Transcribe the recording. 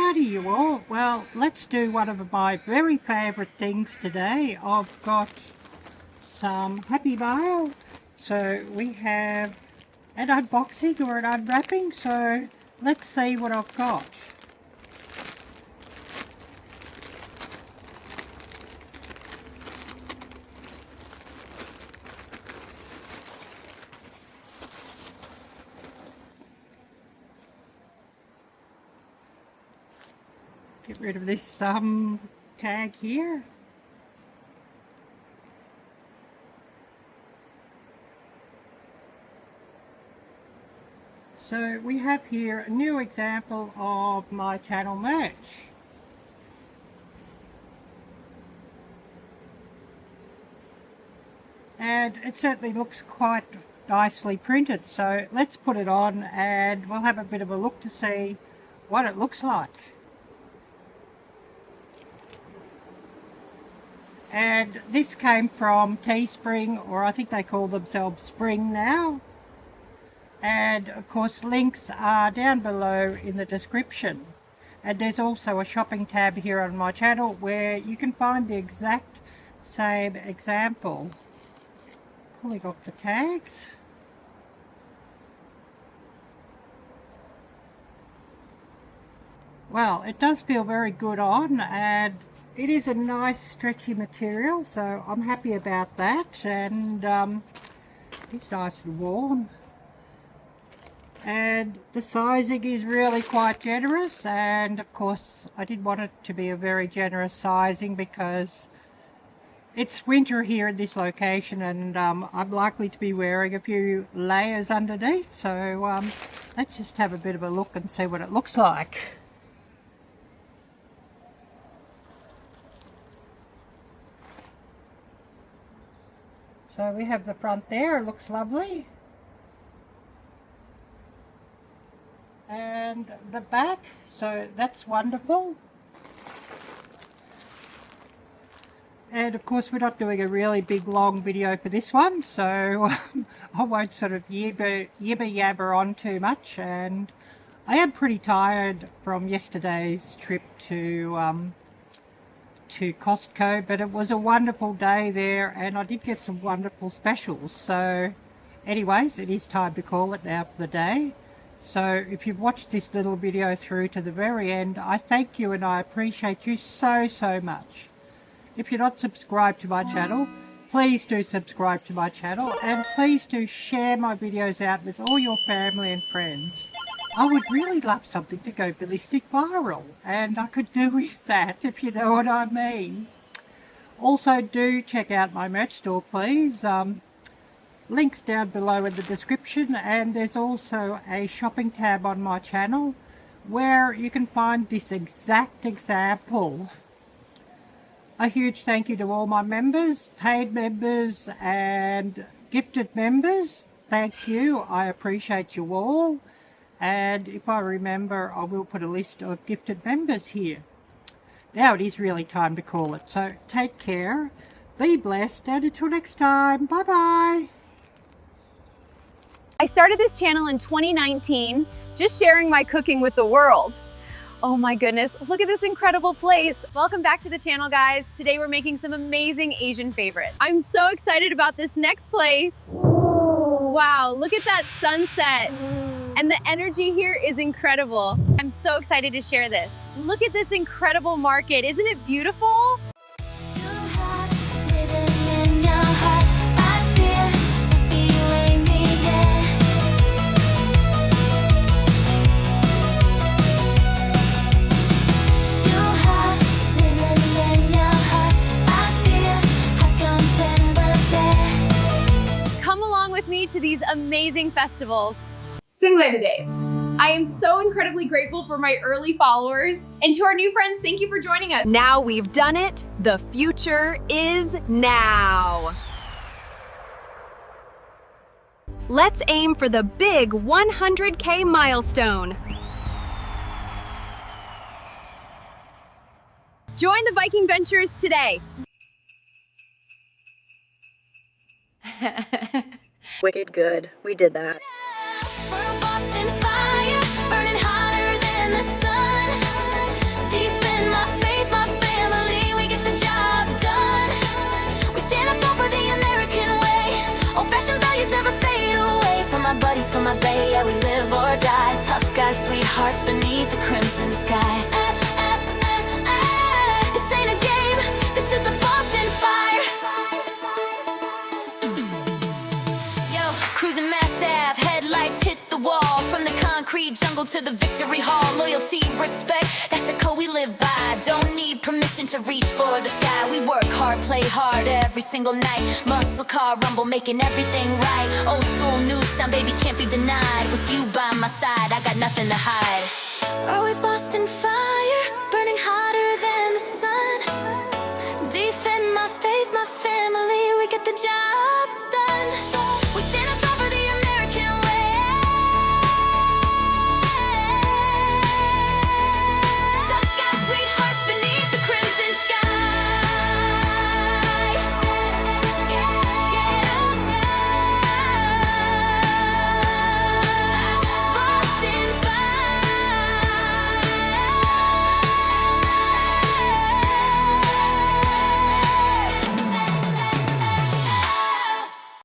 Howdy you all. Well, let's do one of my very favourite things today. I've got some happy mail. So we have an unboxing or an unwrapping. So let's see what I've got. Get rid of this tag here. So we have here a new example of my channel merch. And it certainly looks quite nicely printed, so let's put it on and we'll have a bit of a look to see what it looks like. And this came from Teespring, or I think they call themselves Spring now. And of course links are down below in the description. And there's also a shopping tab here on my channel where you can find the exact same example. Pulling off the tags. Well, it does feel very good on, and it is a nice stretchy material, so I'm happy about that, and it's nice and warm. And the sizing is really quite generous, and of course I did want it to be a very generous sizing because it's winter here in this location, and I'm likely to be wearing a few layers underneath, so let's just have a bit of a look and see what it looks like. So we have the front there, it looks lovely. And the back, so that's wonderful. And of course we're not doing a really big long video for this one, so I won't sort of yibber yabber on too much. And I am pretty tired from yesterday's trip to Costco, but it was a wonderful day there and I did get some wonderful specials. So anyways, it is time to call it now for the day. So if you've watched this little video through to the very end, I thank you and I appreciate you so much. If you're not subscribed to my channel, please do subscribe to my channel, and please do share my videos out with all your family and friends. I would really love something to go ballistic viral, and I could do with that, if you know what I mean. Also, do check out my merch store, please. Links down below in the description, and there's also a shopping tab on my channel where you can find this exact example. A huge thank you to all my members, paid members and gifted members. Thank you, I appreciate you all. And if I remember, I will put a list of gifted members here. Now it is really time to call it, so take care, be blessed, and until next time, bye bye. I started this channel in 2019, just sharing my cooking with the world. Oh my goodness, look at this incredible place. Welcome back to the channel, guys. Today we're making some amazing Asian favorites. I'm so excited about this next place. Wow, look at that sunset. And the energy here is incredible. I'm so excited to share this. Look at this incredible market. Isn't it beautiful? Come along with me to these amazing festivals. Singlet Days. I am so incredibly grateful for my early followers, and to our new friends, thank you for joining us. Now we've done it. The future is now. Let's aim for the big 100K milestone. Join the Viking Venturers today. Wicked good. We did that. We're a Boston fire, burning hotter than the sun. hearts beneath the crimson sky. This ain't a game, this is the Boston Fire. Yo, cruising Mass Ave, headlights hit the wall. From the concrete jungle to the victory hall. Loyalty, respect, that's the code we live by. Don't need permission to reach for the sky. We work hard, play hard every single night. Muscle car rumble, making everything right. Old school, new sound, baby, can't be denied. With you by my side, I got nothing to hide. Are we Boston Fire, burning hotter than the sun? Defend my faith, my family, we get the job